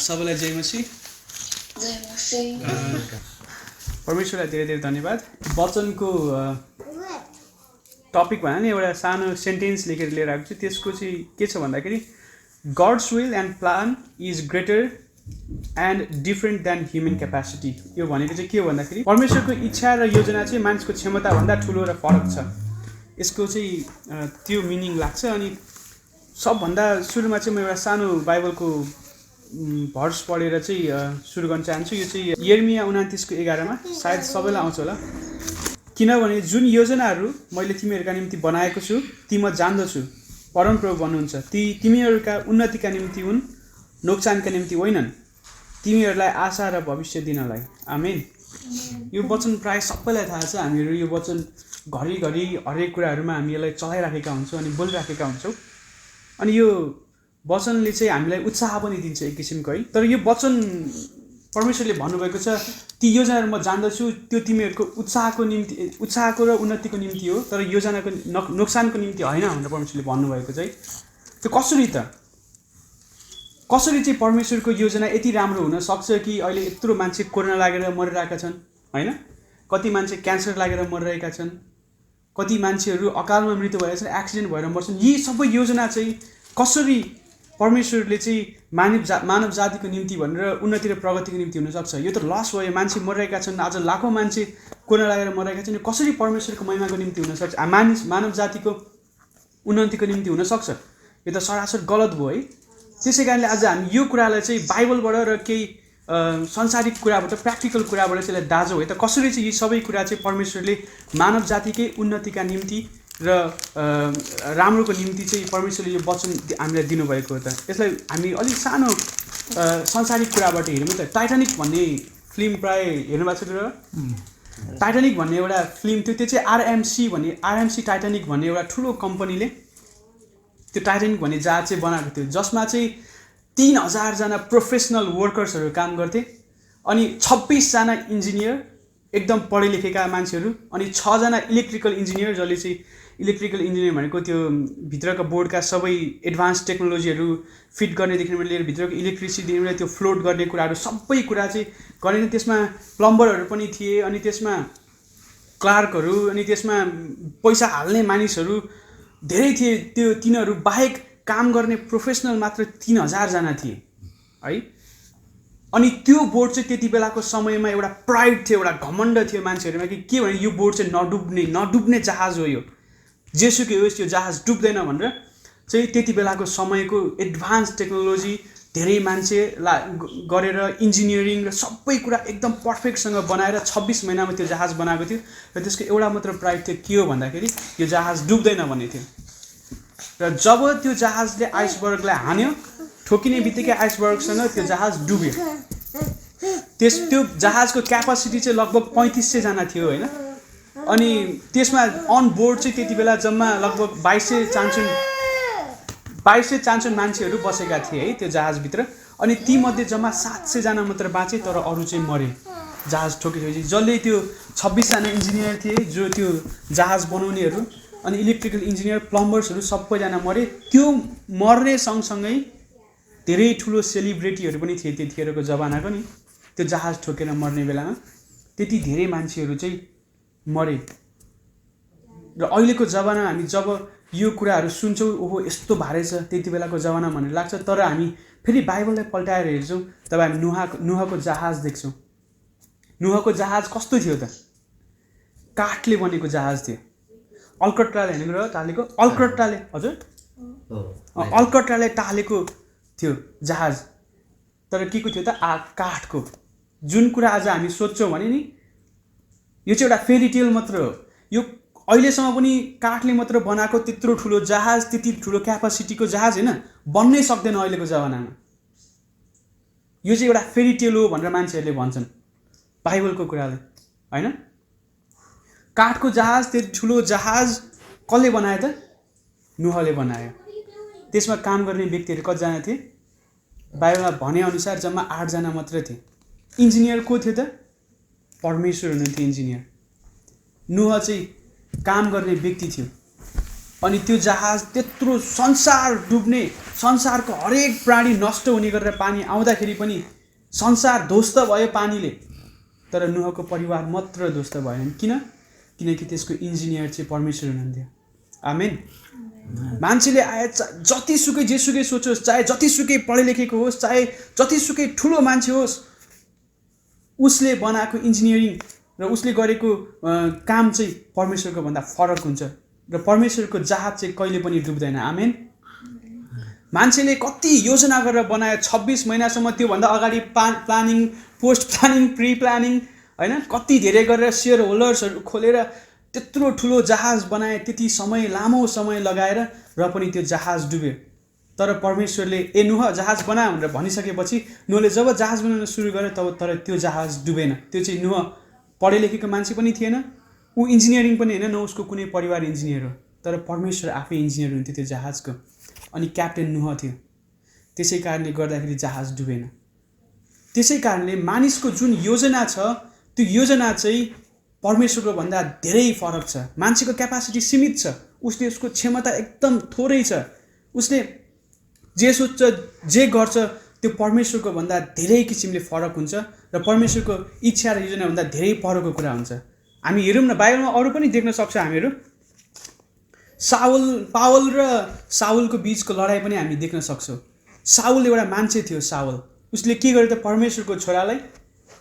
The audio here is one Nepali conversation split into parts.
सबैलाई जय मसीह। परमेश्वरलाई धेरै धेरै धन्यवाद। वचनको टपिक भनेर नि एउटा सानो सेन्टेन्स लेखेर लिएर आएको छु। त्यसको चाहिँ के छ भन्दाखेरि gods will and plan is greater and different then human capacity. यो भनेको चाहिँ के हो भन्दाखेरि परमेश्वरको इच्छा र योजना चाहिँ मान्छेको क्षमताभन्दा ठुलो र फरक छ। यसको चाहिँ त्यो मिनिङ लाग्छ। अनि सबभन्दा सुरुमा चाहिँ म एउटा सानो बाइबलको भर्स पढेर चाहिँ सुरु गर्न चाहन्छु। यो चाहिँ यिर्मिया 29:11 सायद सबैलाई आउँछ होला। किनभने जुन योजनाहरू मैले तिमीहरूका निम्ति बनाएको छु ती म जान्दछु, परमप्रभु भन्नुहुन्छ, ती तिमीहरूका उन्नतिका निम्ति हुन्, नोक्सानका निम्ति होइनन्, तिमीहरूलाई आशा र भविष्य दिनलाई। आमेन। यो वचन प्राय सबैलाई थाहा छ। हामीहरू यो वचन घरिघरि हरेक कुराहरूमा हामी यसलाई चलाइराखेका हुन्छौँ अनि बोलिराखेका हुन्छौँ। अनि यो वचनले चाहिँ हामीलाई उत्साह पनि दिन्छ एक किसिमको, है। तर यो वचन परमेश्वरले भन्नुभएको छ ती योजनाहरू म जान्दछु, त्यो तिमीहरूको उत्साहको र उन्नतिको निम्ति हो, तर योजनाको नोक्सानको निम्ति होइन भनेर परमेश्वरले भन्नुभएको चाहिँ त्यो कसरी चाहिँ परमेश्वरको योजना यति राम्रो हुन सक्छ कि अहिले यत्रो मान्छे कोरोना लागेर मरिरहेका छन्, होइन? कति मान्छे क्यान्सर लागेर मरिरहेका छन्, कति मान्छेहरू अकालमा मृत्यु भएका छन्, एक्सिडेन्ट भएर मर्छन्। यी सबै योजना चाहिँ कसरी परमेश्वरले चाहिँ मानव जातिको निम्ति भनेर उन्नति र प्रगतिको निम्ति हुनसक्छ? यो त लस भयो, मान्छे मरिरहेका छन्, आज लाखौँ मान्छे कोरोना लागेर मरिरहेका छन्। कसरी परमेश्वरको महिमाको निम्ति हुनसक्छ, मानव जातिको उन्नतिको निम्ति हुनसक्छ? यो त सरासर गलत भयो, है। त्यसै कारणले आज हामी यो कुरालाई चाहिँ बाइबलबाट र केही संसारिक कुराबाट, प्र्याक्टिकल कुराबाट चाहिँ यसलाई दाजौँ, है त। कसरी चाहिँ यी सबै कुरा चाहिँ परमेश्वरले मानव जातिकै उन्नतिका निम्ति र राम्रोको निम्ति चाहिँ परमेश्वरले यो वचन हामीलाई दिनुभएको हो त। यसलाई हामी अलिक सानो संसारिक कुराबाट हेरौँ त। टाइटानिक भन्ने फिल्म प्राय हेर्नुभएको छ र? टाइटानिक भन्ने एउटा फिल्म थियो, त्यो चाहिँ आरएमसी टाइटानिक भन्ने एउटा ठुलो कम्पनीले त्यो टाइटानिक भन्ने जहाज चाहिँ बनाएको थियो, जसमा चाहिँ 3000 जना प्रोफेसनल वर्कर्सहरू काम गर्थे, अनि 26 जना इन्जिनियर एकदम पढे लेखेका मान्छेहरू, अनि 6 जना इलेक्ट्रिकल इन्जिनियर, जसले चाहिँ इलेक्ट्रिकल इन्जिनियर भनेको त्यो भित्रका बोर्डका सबै एडभान्स टेक्नोलोजीहरू फिट गर्नेदेखि लिएर भित्रको इलेक्ट्रिसिटीबाट त्यो फ्लोट गर्ने कुराहरू सबै कुरा चाहिँ गर्ने। त्यसमा प्लम्बरहरू पनि थिए, अनि त्यसमा क्लार्कहरू, अनि त्यसमा पैसा हाल्ने मानिसहरू धेरै थिए। त्यो तिनीहरू बाहेक काम गर्ने प्रोफेसनल मात्र 3000 जना थिए, है। अनि त्यो बोर्ड चाहिँ त्यति बेलाको समयमा एउटा प्राइड थियो, एउटा घमण्ड थियो मान्छेहरूमा कि के भने यो बोर्ड चाहिँ नडुब्ने जहाज हो, यो जेसुकै होस् यो जहाज डुब्दैन भनेर चाहिँ त्यति बेलाको समयको एडभान्स टेक्नोलोजी धेरै मान्छे गरेर इन्जिनियरिङ र सबै कुरा एकदम पर्फेक्टसँग बनाएर 26 महिनामा त्यो जहाज बनाएको थियो। र त्यसको एउटा मात्र प्राइड थियो, के हो भन्दाखेरि यो जहाज डुब्दैन भन्ने थियो। र जब त्यो जहाजले आइसबर्गलाई हान्यो, ठोकिने बित्तिकै आइसबर्गसँग त्यो जहाज डुब्यो। त्यो जहाजको क्यापासिटी चाहिँ लगभग 3500 जना थियो, होइन? अनि त्यसमा अन बोर्ड चाहिँ त्यति बेला जम्मा लगभग 2200 चान्चुन मान्छेहरू बसेका थिए, है, त्यो जहाजभित्र। अनि तीमध्ये जम्मा 700 जना मात्र बाँचे, तर अरू चाहिँ मरे जहाज ठोकिसकेपछि। जसले त्यो 26 जना इन्जिनियर थिए, जो त्यो जहाज बनाउनेहरू, अनि इलेक्ट्रिकल इन्जिनियर, प्लम्बर्सहरू सबैजना मरे। त्यो मर्ने सँगसँगै धेरै ठुलो सेलिब्रिटीहरू पनि थिए त्यतिखेरको जमानाको नि। त्यो जहाज ठोकेर मर्ने बेलामा त्यति धेरै मान्छेहरू चाहिँ मरे। र अहिलेको जमानामा हामी जब यो कुराहरू सुन्छौँ, ओहो यस्तो भारे छ त्यति बेलाको जमाना भन्ने लाग्छ। तर हामी फेरि बाइबललाई पल्टाएर हेर्छौँ, तब हामी नुहको जहाज देख्छौँ। नुहको जहाज कस्तो थियो त? काठले बनेको जहाज थियो। अल्कट्राले टालेको, अल्कट्राले टालेको थियो जहाज। तर के को थियो त? काठको। जुन कुरा आज हामी सोध्छौँ भने नि यो चाहिँ एउटा फेरी टेल मात्र हो। यो अहिलेसम्म पनि काठले मात्र बनाएको त्यत्रो ठुलो जहाज, त्यति ठुलो क्यापासिटीको जहाज, होइन, बन्नै सक्दैन अहिलेको जमानामा। यो चाहिँ एउटा फेरी टेल हो भनेर मान्छेहरूले भन्छन् बाइबलको कुराले, होइन? काठको जहाज, त्यति ठुलो जहाज कसले बनायो त? नुहले बनायो। त्यसमा काम गर्ने व्यक्तिहरू कतिजना थिए? बाइबलमा भनेअनुसार जम्मा 8 जना मात्र थिए। इन्जिनियर को थियो त? परमेश्वर हुनुहुन्थ्यो इन्जिनियर। नुह चाहिँ काम गर्ने व्यक्ति थियो। अनि त्यो जहाज त्यत्रो संसार डुब्ने, संसारको हरेक प्राणी नष्ट हुने गरेर पानी आउँदाखेरि पनि संसार ध्वस्त भयो पानीले, तर नूहको परिवार मात्र ध्वस्त भएन। किनकि त्यसको इन्जिनियर चाहिँ परमेश्वर हुनुहुन्थ्यो। आमेन। मान्छेले आए जतिसुकै जेसुकै सोचोस्, चाहे जतिसुकै पढे लेखेको होस्, चाहे जतिसुकै ठुलो मान्छे होस्, उसले बनाएको इन्जिनियरिङ र उसले गरेको काम चाहिँ परमेश्वरको भन्दा फरक हुन्छ र परमेश्वरको जहाज चाहिँ कहिले पनि डुब्दैन। आमेन। मान्छेले कति योजना गरेर बनायो 26 महिनासम्म, त्योभन्दा अगाडि planning, post planning, pre planning, होइन, कति धेरै गरेर सेयर होल्डर्सहरू खोलेर त्यत्रो ठुलो जहाज बनाए, त्यति समय, लामो समय लगाएर, र पनि त्यो जहाज डुब्यो। तर परमेश्वरले नुह जहाज बना भनेर भनिसकेपछि नुहले जब जहाज बनाउन सुरु गर्यो तर त्यो जहाज डुबेन। त्यो चाहिँ नुह पढे लेखेको मान्छे पनि थिएन, ऊ इन्जिनियरिङ पनि होइन, न उसको कुनै परिवार इन्जिनियर हो, तर परमेश्वर आफै इन्जिनियर हुन्थ्यो त्यो जहाजको, अनि क्याप्टेन नुह थियो। त्यसै कारणले गर्दाखेरि जहाज डुबेन। त्यसै कारणले मानिसको जुन योजना छ त्यो योजना चाहिँ परमेश्वरको भन्दा धेरै फरक छ। मान्छेको क्यापासिटी सीमित छ, उसको क्षमता एकदम थोरै छ, उसले जे सोच्छ जे गर्छ त्यो परमेश्वरको भन्दा धेरै किसिमले फरक हुन्छ र परमेश्वरको इच्छा र योजना भन्दा धेरै परको कुरा हुन्छ। हामी हेरौँ न, बाइबलमा अरू पनि देख्न सक्छ हामीहरू। पावल र साउलको बिचको लडाइँ पनि हामी देख्न सक्छौँ। साउल एउटा मान्छे थियो। साउल उसले के गर्यो त परमेश्वरको छोरालाई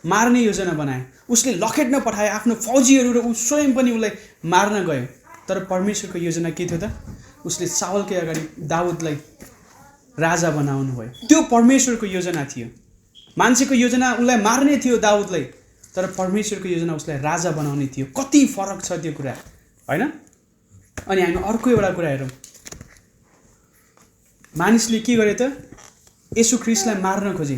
मार्ने योजना बनाए। उसले लखेट्न पठाए आफ्नो फौजीहरू र ऊ स्वयं पनि उसलाई मार्न गयो। तर परमेश्वरको योजना के थियो त? उसले साउलकै अगाडि दाउदलाई राजा बनाउनु भयो। त्यो परमेश्वरको योजना थियो। मान्छेको योजना उसलाई मार्ने थियो दाउदलाई, तर परमेश्वरको योजना उसलाई राजा बनाउने थियो। कति फरक छ त्यो कुरा, होइन? अनि हामी अर्को एउटा कुरा हेरौँ। मानिसले के गरे त? येशू ख्रीष्टलाई मार्न खोजे।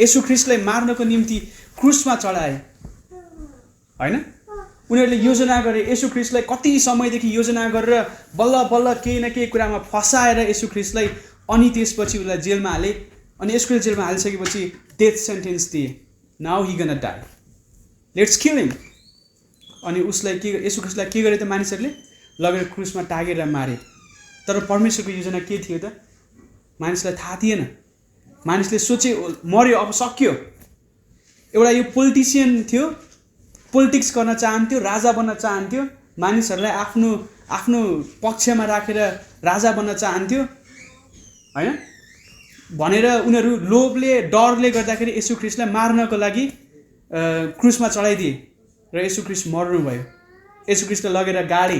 येशू ख्रीष्टलाई मार्नको निम्ति क्रुसमा चढाए, होइन? उनीहरूले योजना गरे। येशू ख्रीष्टलाई कति समयदेखि योजना गरेर बल्ल बल्ल केही न केही कुरामा फसाएर येशू ख्रीष्टलाई, अनि त्यसपछि उसलाई जेलमा हाले। अनि यसको जेलमा हालिसकेपछि डेथ सेन्टेन्स दिए। नाउ ही गना डाई, लेट्स किल हिम। अनि उसलाई के, येशू ख्रीष्टलाई के गरे त? मानिसहरूले लगेर क्रुसमा टाँगेर मारे। तर परमेश्वरको योजना के थियो त? मानिसलाई थाहा थिएन। मानिसले सोचे मर्यो, अब सक्यो। एउटा यो पोलिटिसियन थियो, पोलिटिक्स गर्न चाहन्थ्यो, राजा बन्न चाहन्थ्यो, मानिसहरूलाई आफ्नो पक्षमा राखेर राजा बन्न चाहन्थ्यो, होइन? भनेर उनीहरू लोभले, डरले गर्दाखेरि येशू ख्रीष्टलाई मार्नको लागि क्रुसमा चढाइदिए र येशू ख्रीष्ट मर्नुभयो। येशू ख्रीष्टलाई लगेर गाडे।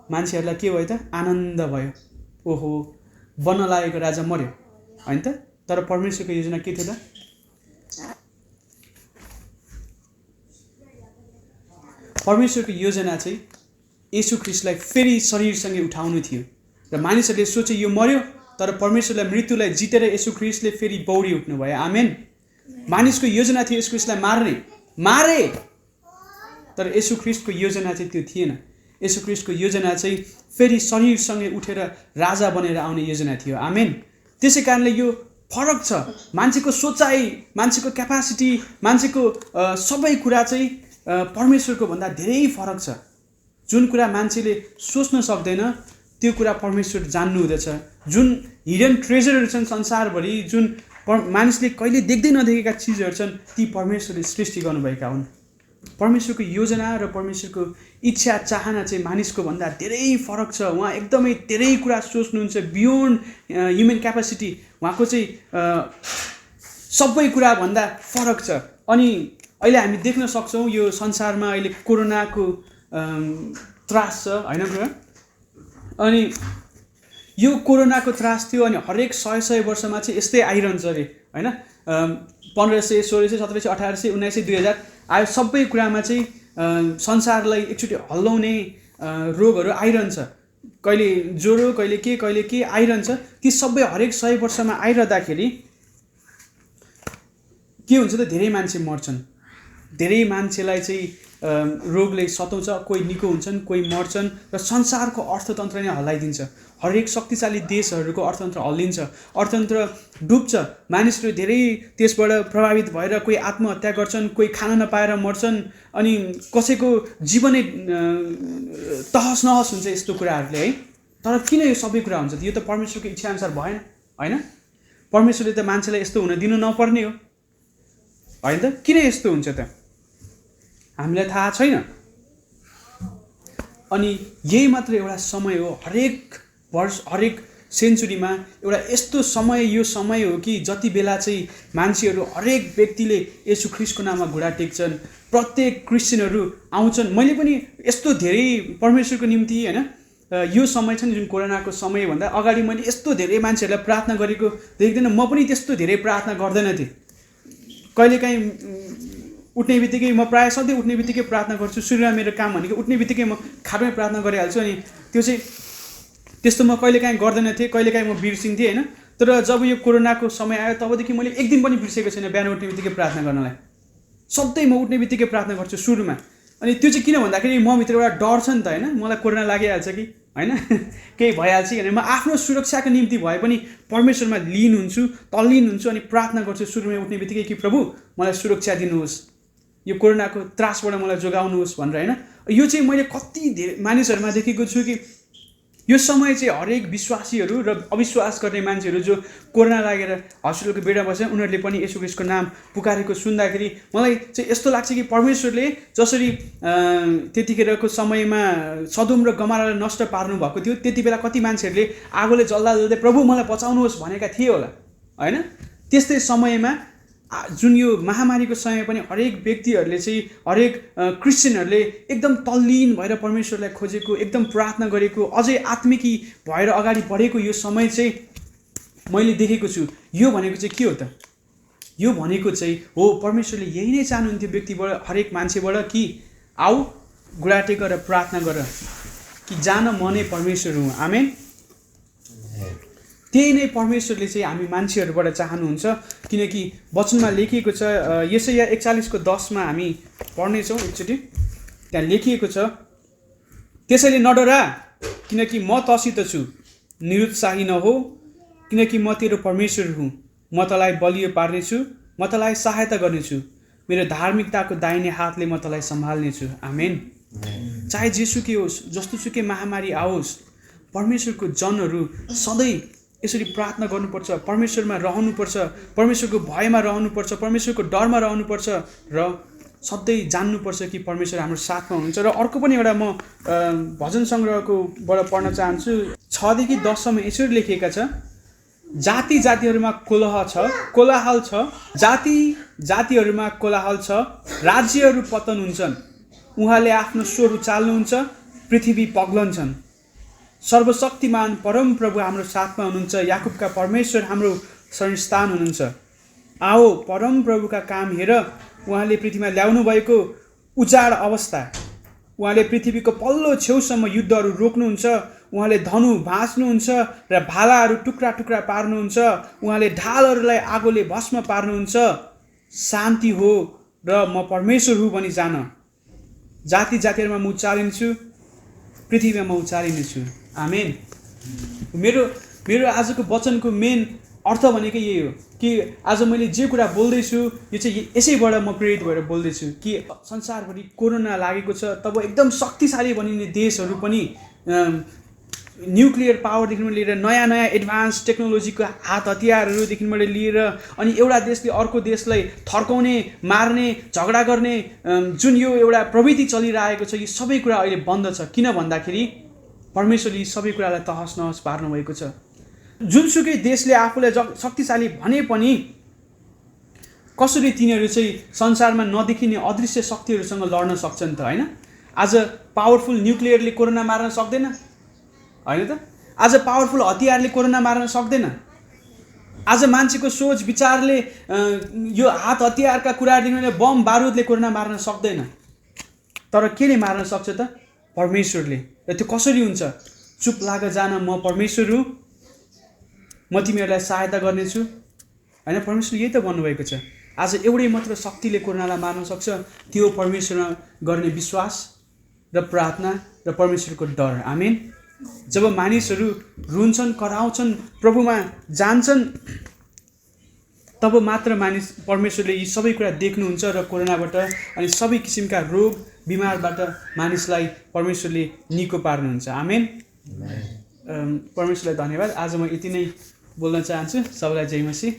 मान्छेहरूलाई के भयो त? आनन्द भयो। ओहो, बन्न लागेको राजा मर्यो, होइन त? तर परमेश्वरको योजना के थियो त? परमेश्वरको योजना चाहिँ येशू ख्रीष्टलाई फेरि शरीरसँगै उठाउनु थियो। र मानिसहरूले सोचे यो मर्यो, तर परमेश्वरलाई मृत्युलाई जितेर येशू ख्रीष्टले फेरि बौडी उठ्नु भयो। आमेन। मानिसको योजना थियो येशू ख्रीष्टलाई मारे, तर येशू ख्रीष्टको योजना चाहिँ त्यो थिएन। येशू ख्रीष्टको योजना चाहिँ फेरि शरीरसँगै उठेर राजा बनेर आउने योजना थियो। आमेन। त्यसै कारणले यो फरक छ। मान्छेको सोचाइ, मान्छेको क्यापासिटी, मान्छेको सबै कुरा चाहिँ परमेश्वरको भन्दा धेरै फरक छ। जुन कुरा मान्छेले सोच्न सक्दैन त्यो कुरा परमेश्वर जान्नु हुँदछ। जुन हिडन ट्रेजरहरू छन् संसारभरि, जुन मानिसले कहिले देख्दै नदेखेका चिजहरू छन्, ती परमेश्वरले सृष्टि गर्नुभएका हुन्। परमेश्वरको योजना र परमेश्वरको इच्छा चाहना चाहिँ मानिसको भन्दा धेरै फरक छ। उहाँ एकदमै धेरै कुरा सोच्नुहुन्छ, बियोन्ड ह्युमन क्यापासिटी। उहाँको चाहिँ सबै कुरा भन्दा फरक छ। अनि अहिले हामी देख्न सक्छौँ यो संसारमा अहिले कोरोनाको त्रास छ, होइन कुरा? अनि यो कोरोनाको त्रास थियो, अनि हरेक 100 वर्षमा चाहिँ यस्तै आइरहन्छ अरे, होइन? 1500, 1600, 1700, 1800, 1900, 2000 आयो। सबै कुरामा चाहिँ संसारलाई एकचोटि हल्लाउने रोगहरू आइरहन्छ। कहिले ज्वरो, कहिले के आइरहन्छ। ती सबै हरेक 100 वर्षमा आइरहँदाखेरि के हुन्छ त? धेरै मान्छे मर्छन्। धेरै मान्छेलाई चाहिँ रोगले सताउँछ, कोही निको हुन्छन्, कोही मर्छन् र संसारको अर्थतन्त्र नै हल्लाइदिन्छ। हरेक शक्तिशाली देशहरूको अर्थतन्त्र हल्लिन्छ, अर्थतन्त्र डुब्छ, मानिसहरू धेरै त्यसबाट प्रभावित भएर कोही आत्महत्या गर्छन्, कोही खान नपाएर मर्छन्, अनि कसैको जीवनै तहस नहस हुन्छ यस्तो कुराहरूले है। तर किन यो सबै कुरा हुन्छ? यो त परमेश्वरको इच्छाअनुसार भएन, होइन? परमेश्वरले त मान्छेलाई यस्तो हुन दिनु नपर्ने हो, होइन त? किन यस्तो हुन्छ त हामीलाई थाहा छैन। अनि यही मात्र एउटा समय हो, हरेक वर्ष हरेक सेन्चुरीमा एउटा यस्तो समय, यो समय हो कि जति बेला चाहिँ मान्छेहरू हरेक व्यक्तिले येशू ख्रीष्टको नाममा घुँडा टेक्छन्, प्रत्येक क्रिस्चियनहरू आउँछन्। मैले पनि यस्तो धेरै परमेश्वरको निम्ति, होइन, यो समय छ नि जुन कोरोनाको समयभन्दा अगाडि मैले यस्तो धेरै मान्छेहरूलाई प्रार्थना गरेको देख्दैन। म पनि त्यस्तो धेरै प्रार्थना गर्दैन थिएँ। कहिलेकाहीँ उठ्ने बित्तिकै, म प्रायः सधैँ उठ्ने बित्तिकै प्रार्थना गर्छु। सुरुमा मेरो काम भनेको उठ्ने बित्तिकै म खाटमै प्रार्थना गरिहाल्छु। अनि त्यो चाहिँ त्यस्तो म कहिलेकाहीँ गर्दैन थिएँ, कहिलेकाहीँ म बिर्सिन्थेँ, होइन। तर जब यो कोरोनाको समय आयो तबदेखि मैले एक दिन पनि बिर्सेको छैन बिहान उठ्ने बित्तिकै प्रार्थना गर्नलाई। सधैँ म उठ्ने बित्तिकै प्रार्थना गर्छु सुरुमा। अनि त्यो चाहिँ किन भन्दाखेरि मभित्र एउटा डर छ नि त, होइन, मलाई कोरोना लागिहाल्छ कि, होइन, केही भइहाल्छ कि भने म आफ्नो सुरक्षाको निम्ति भए पनि परमेश्वरमा लीन हुन्छु, तल्लीन हुन्छु अनि प्रार्थना गर्छु सुरुमा उठ्ने बित्तिकै कि प्रभु मलाई सुरक्षा दिनुहोस्, यो कोरोनाको त्रासबाट मलाई जोगाउनुहोस् भनेर, होइन। यो चाहिँ मैले कति धेरै मानिसहरूमा देखेको छु कि यो समय चाहिँ हरेक विश्वासीहरू र अविश्वास गर्ने मान्छेहरू जो कोरोना लागेर हस्पिटलको बेडमा बस्छन् उनीहरूले पनि येशू ख्रीष्टको नाम पुकारेको सुन्दाखेरि मलाई चाहिँ यस्तो लाग्छ कि परमेश्वरले जसरी त्यतिखेरको समयमा सदोम र गमोरालाई नष्ट पार्नु भएको थियो, त्यति बेला कति मान्छेहरूले आगोले जल्दा जल्दै प्रभु मलाई बचाउनुहोस् भनेका थिए होला, होइन। त्यस्तै समयमा जुन यो महामारीको समय पनि हरेक व्यक्तिहरूले चाहिँ, हरेक क्रिस्चियनहरूले एकदम तल्लीन भएर परमेश्वरलाई खोजेको, एकदम प्रार्थना गरेको, अझै आत्मिकी भएर अगाडि बढेको यो समय चाहिँ मैले देखेको छु। यो भनेको चाहिँ के हो त? यो भनेको चाहिँ हो परमेश्वरले यही नै चाहनुहुन्थ्यो व्यक्तिबाट, हरेक मान्छेबाट कि आऊ घुँडा टेक र प्रार्थना गर कि जान म नै परमेश्वर हुँ। आमेन। त्यही नै परमेश्वरले चाहिँ हामी मान्छेहरूबाट चाहनुहुन्छ, किनकि वचनमा लेखिएको छ, यशाया 41:10 हामी पढ्नेछौँ एकचोटि। त्यहाँ लेखिएको छ, त्यसैले नडरा किनकि म तसित छु, निरुत्साही नहो किनकि म तेरो परमेश्वर हुँ, म तँलाई बलियो पार्नेछु, म तँलाई सहायता गर्नेछु, मेरो धार्मिकताको दाहिने हातले म तँलाई सम्हाल्नेछु। आमेन। चाहे जेसुकै होस्, जस्तोसुकै महामारी आओस्, परमेश्वरको जनहरू सधैँ यसरी प्रार्थना गर्नुपर्छ, परमेश्वरमा रहनुपर्छ, परमेश्वरको भयमा रहनुपर्छ, परमेश्वरको डरमा रहनुपर्छ र सधैँ जान्नुपर्छ कि परमेश्वर हाम्रो साथमा हुनुहुन्छ। र अर्को पनि एउटा म भजन सङ्ग्रहकोबाट पढ्न चाहन्छु। 6-10 यसरी लेखिएका छ, जाति जातिहरूमा कोलाहल छ, जाति जातिहरूमा कोलाहल छ, राज्यहरू पतन हुन्छन्, उहाँले आफ्नो स्वर उचाल्नुहुन्छ, पृथ्वी पग्लन्छन्। सर्वशक्तिमान परम प्रभु हाम्रो साथमा हुनुहुन्छ, याकुबका परमेश्वर हाम्रो शरणस्थान हुनुहुन्छ। आओ परम प्रभुका काम हेर, उहाँले पृथ्वीमा ल्याउनु भएको उजाड अवस्था, उहाँले पृथ्वीको पल्लो छेउसम्म युद्धहरू रोक्नुहुन्छ, उहाँले धनु भाँच्नुहुन्छ र भालाहरू टुक्रा टुक्रा पार्नुहुन्छ, उहाँले ढालहरूलाई आगोले भस्म पार्नुहुन्छ। शान्ति हो र म परमेश्वर हुँ भनी जान, जाति जातिहरूमा म उच्चारिन्छु, पृथ्वीमा म उच्चारिनेछु। आमेन। मेरो आजको वचनको मेन अर्थ भनेको यही हो कि आज मैले जे कुरा बोल्दैछु यो चाहिँ यसैबाट म प्रेरित भएर बोल्दैछु कि संसारभरि कोरोना लागेको छ, तब एकदम शक्तिशाली भनिने देशहरू पनि न्युक्लियर पावरदेखि लिएर नयाँ नयाँ एडभान्स टेक्नोलोजीको हात हतियारहरूदेखिबाट लिएर अनि एउटा देशले अर्को देशलाई थर्काउने, मार्ने, झगडा गर्ने जुन यो एउटा प्रवृत्ति चलिरहेको छ, यो सबै कुरा अहिले बन्द छ। किन भन्दाखेरि परमेश्वरले यी सबै कुरालाई तहस नहस पार्नु भएको छ। जुनसुकै देशले आफूलाई शक्तिशाली भने पनि कसरी तिनीहरू चाहिँ संसारमा नदेखिने अदृश्य शक्तिहरूसँग लड्न सक्छन् त, होइन? आज पावरफुल न्युक्लियरले कोरोना मार्न सक्दैन, होइन त? आज पावरफुल हतियारले कोरोना मार्न सक्दैन। आज मान्छेको सोच विचारले यो हात हतियारका कुराहरूदेखि बम बारुदले कोरोना मार्न सक्दैन। तर केले मार्न सक्छ त? परमेश्वरले। र त्यो कसरी हुन्छ? चुप लाग जान, म परमेश्वर हुँ, म तिमीहरूलाई सहायता गर्नेछु, होइन? परमेश्वरले यही त भन्नुभएको छ। आज एउटै मात्र शक्तिले कोरोनालाई मार्न सक्छ, त्यो परमेश्वरमा गर्ने विश्वास र प्रार्थना र परमेश्वरको डर। आमेन। जब मानिसहरू रुन्छन्, कराउँछन्, प्रभुमा जान्छन्, तब मात्र परमेश्वरले यी सबै कुरा देख्नुहुन्छ र कोरोनाबाट अनि सबै किसिमका रोग बिमारबाट मानिसलाई परमेश्वरले निको पार्नुहुन्छ। आमेन। परमेश्वरलाई धन्यवाद। आज म यति नै बोल्न चाहन्छु। सबैलाई जय मसीह।